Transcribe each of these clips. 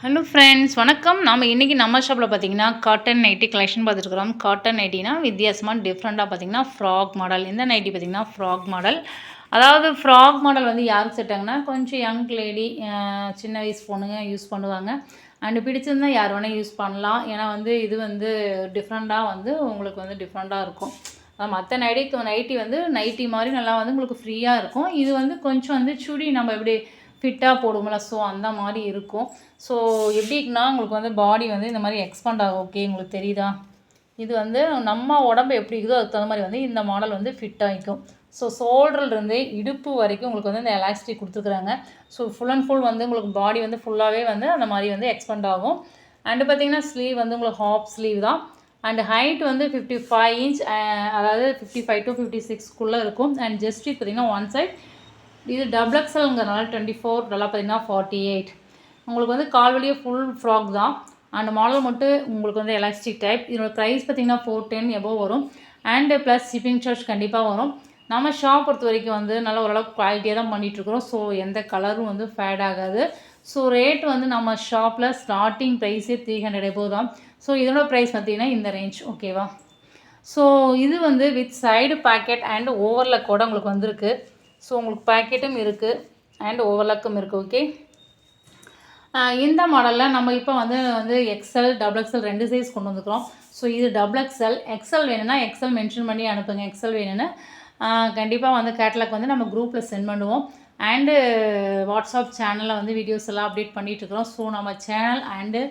Hello friends, வணக்கம். நாம் இன்றைக்கி நம்ம ஷாப்பில் பார்த்தீங்கன்னா காட்டன் நைட்டி கலெக்ஷன் பார்த்துருக்குறோம். காட்டன் நைட்டினா வித்தியாசமாக டிஃப்ரெண்ட்டாக பார்த்தீங்கன்னா ஃப்ராக் மாடல். இந்த நைட்டி பார்த்திங்கன்னா ஃப்ராக் மாடல். அதாவது ஃப்ராக் மாடல் வந்து யாருக்கு செட் ஆகுனா கொஞ்சம் யங் லேடி, சின்ன வயசு பொண்ணுங்க யூஸ் பண்ணுவாங்க. அண்டு பிடிச்சிருந்தால் யார் வேணால் யூஸ் பண்ணலாம். ஏன்னா வந்து இது வந்து டிஃப்ரெண்ட்டாக வந்து உங்களுக்கு வந்து டிஃப்ரெண்ட்டாக இருக்கும். மற்ற நைட்டி வந்து நைட்டி மாதிரி நல்லா வந்து உங்களுக்கு ஃப்ரீயாக இருக்கும். இது வந்து கொஞ்சம் வந்து சுடி நம்ம எப்படி ஃபிட்டாக போடுவோம்ல, ஸோ அந்த மாதிரி இருக்கும். ஸோ எப்படின்னா உங்களுக்கு வந்து பாடி வந்து இந்த மாதிரி எக்ஸ்பேண்ட் ஆகும். ஓகே, உங்களுக்கு தெரியுதா? இது வந்து நம்ம உடம்பு எப்படி இருக்குதோ அதுக்கு தகுந்த மாதிரி வந்து இந்த மாடல் வந்து ஃபிட் ஆகிக்கும். ஸோ ஷோல்டர்லேருந்து இடுப்பு வரைக்கும் உங்களுக்கு வந்து இந்த எலாஸ்டிக் கொடுத்துருக்குறாங்க. ஸோ ஃபுல் அண்ட் ஃபுல் வந்து உங்களுக்கு பாடி வந்து ஃபுல்லாகவே வந்து அந்த மாதிரி வந்து எக்ஸ்பேண்ட் ஆகும். அண்டு பார்த்திங்கன்னா ஸ்லீவ் வந்து உங்களுக்கு ஹாஃப் ஸ்லீவ் தான். அண்ட் ஹைட் வந்து 55 இன்ச், அதாவது 55 to 56க்குள்ளே இருக்கும். அண்ட் ஜஸ்ட் பார்த்திங்கன்னா ஒன் சைட் இது டபுள் எக்ஸல்ங்கிறனால 24, நல்லா பார்த்திங்கன்னா 48. உங்களுக்கு வந்து கால் வழியே ஃபுல் ஃப்ராக் தான். அண்ட் மாடல் மட்டும் உங்களுக்கு வந்து எலாஸ்டிக் டைப். இதோட ப்ரைஸ் பார்த்திங்கன்னா 410 எபோவ் வரும். அண்டு ப்ளஸ் ஷிப்பிங் சார்ஜ் கண்டிப்பாக வரும். நம்ம ஷாப் பொறுத்த வரைக்கும் வந்து நல்ல ஓரளவுக்கு குவாலிட்டியாக தான் பண்ணிகிட்ருக்குறோம். ஸோ எந்த கலரும் வந்து ஃபேட் ஆகாது. ஸோ ரேட் வந்து நம்ம ஷாப்பில் ஸ்டார்டிங் ப்ரைஸே 300 எபோவ் தான். ஸோ இதோட ப்ரைஸ் பார்த்திங்கன்னா இந்த ரேஞ்ச். ஓகேவா? ஸோ இது வந்து வித் சைடு பாக்கெட் அண்ட் ஓவர்லக்கோட உங்களுக்கு வந்திருக்கு. ஸோ உங்களுக்கு பாக்கெட்டும் இருக்குது அண்ட் ஓவர்லாக்கும் இருக்குது. ஓகே, இந்த மாடலில் நம்ம இப்போ வந்து எக்ஸ்எல் டபுள் எக்ஸ்எல் 2 சைஸ் கொண்டு வந்துக்கிறோம். ஸோ இது டபுள் எக்ஸ்எல் வேணும்னா எக்ஸ்எல் மென்ஷன் பண்ணி அனுப்புங்க. எக்ஸ்எல் வேணும்னு கண்டிப்பாக வந்து கேட்லாக் வந்து நம்ம குரூப்பில் சென்ட் பண்ணுவோம். அண்டு வாட்ஸ்அப் சேனலில் வந்து வீடியோஸ் எல்லாம் அப்டேட் பண்ணிகிட்ருக்குறோம். ஸோ நம்ம சேனல் அண்டு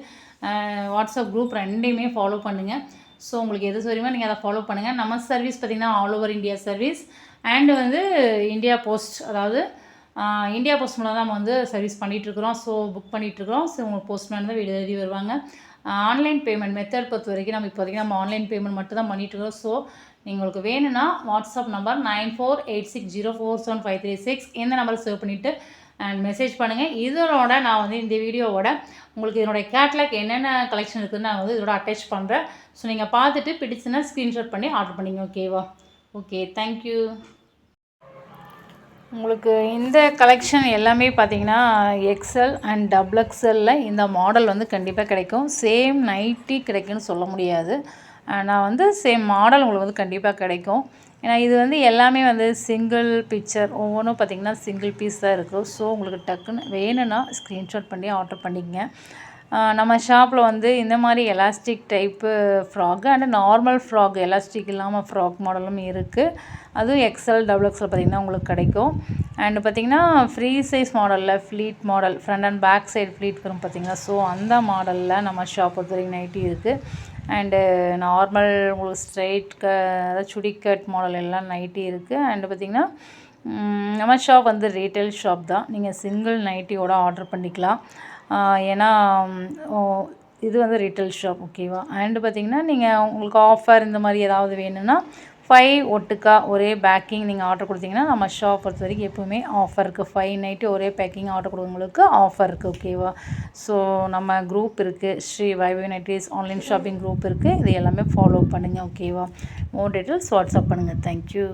வாட்ஸ்அப் குரூப் ரெண்டையுமே ஃபாலோ பண்ணுங்கள். ஸோ உங்களுக்கு எது சரியுமோ நீங்கள் அதை ஃபாலோ பண்ணுங்கள். நம்ம சர்வீஸ் பார்த்திங்கன்னா all over India service. And வந்து இந்தியா போஸ்ட், அதாவது இந்தியா போஸ்ட் மூலம் தான் நம்ம வந்து சர்வீஸ் பண்ணிகிட்ருக்குறோம். ஸோ புக் பண்ணிகிட்ருக்குறோம். ஸோ உங்களுக்கு போஸ்ட்மேன் தான் வீடு எழுதி வருவாங்க. ஆன்லைன் பேமெண்ட் மெத்தட் பொறுத்த வரைக்கும் நம்ம ஆன்லைன் பேமெண்ட் மட்டும் தான் பண்ணிகிட்ருக்கோம். ஸோ உங்களுக்கு வேணும்னா வாட்ஸ்அப் நம்பர் 9486047536 இந்த நம்பரை சேவ் பண்ணிவிட்டு அண்ட் மெசேஜ் பண்ணுங்கள். இதோட நான் வந்து இந்த வீடியோவோட உங்களுக்கு என்னுடைய கேட்லாக் என்னென்ன கலெக்ஷன் இருக்குதுன்னு நான் வந்து இதோட அட்டாச் பண்ணுறேன். ஸோ நீங்கள் பார்த்துட்டு பிடிச்சுன்னா ஸ்க்ரீன்ஷாட் பண்ணி ஆர்டர் பண்ணிங்க. ஓகேவா? Okay, thank you. உங்களுக்கு இந்த கலெக்ஷன் எல்லாமே பார்த்தீங்கன்னா எக்ஸ்எல் அண்ட் டபுள் எக்ஸ்எல்லில் இந்த மாடல் வந்து கண்டிப்பாக கிடைக்கும். சேம் நைட்டி கிடைக்குன்னு சொல்ல முடியாது. நான் வந்து சேம் மாடல் உங்களுக்கு வந்து கண்டிப்பாக கிடைக்கும். ஏன்னா இது வந்து எல்லாமே வந்து சிங்கிள் பிக்சர், ஒவ்வொன்றும் பார்த்திங்கன்னா சிங்கிள் பீஸ் தான் இருக்கும். ஸோ உங்களுக்கு டக்குன்னு வேணும்னா ஸ்க்ரீன்ஷாட் பண்ணி ஆர்டர் பண்ணிக்கங்க. நம்ம ஷாப்பில் வந்து இந்த மாதிரி elastic type frock and normal frock elastic இல்லாமல் ஃப்ராக் மாடலும் இருக்குது. அதுவும் எக்ஸ்எல் டபுள் எக்ஸ்எல் பார்த்திங்கன்னா உங்களுக்கு கிடைக்கும். அண்டு பார்த்திங்கன்னா ஃப்ரீ சைஸ் மாடலில் pleat model front and back side pleat வரும் பார்த்திங்கன்னா. ஸோ அந்த மாடலில் நம்ம ஷாப் பொறுத்த வரைக்கும் நைட்டி இருக்குது. அண்டு நார்மல் உங்களுக்கு ஸ்ட்ரெயிட் அதாவது சுடி கட் மாடல் எல்லாம் நைட்டி இருக்குது. அண்டு பார்த்திங்கன்னா நம்ம ஷாப் வந்து ரீட்டைல் ஷாப் தான். நீங்கள் சிங்கிள் நைட்டியோட ஆர்டர் பண்ணிக்கலாம். ஏன்னா இது வந்து ரீட்டைல் ஷாப். ஓகேவா? அண்டு பார்த்திங்கன்னா நீங்கள் உங்களுக்கு ஆஃபர் இந்த மாதிரி ஏதாவது வேணும்னா 5 ஒட்டுக்கா ஒரே பேக்கிங் நீங்கள் ஆர்டர் கொடுத்தீங்கன்னா நம்ம ஷாப் பொறுத்த வரைக்கும் எப்போவுமே ஆஃபர் இருக்குது. 5 நைட்டு ஒரே பேக்கிங் ஆர்டர் கொடுக்குறவங்களுக்கு ஆஃபர் இருக்குது. ஓகேவா? ஸோ நம்ம குரூப் இருக்குது, Sri Vaibhav nighties online shopping group இருக்குது. இது எல்லாமே ஃபாலோ பண்ணுங்கள். ஓகேவா? மோர் டீட்டெயில்ஸ் வாட்ஸ்அப் பண்ணுங்கள். தேங்க்யூ.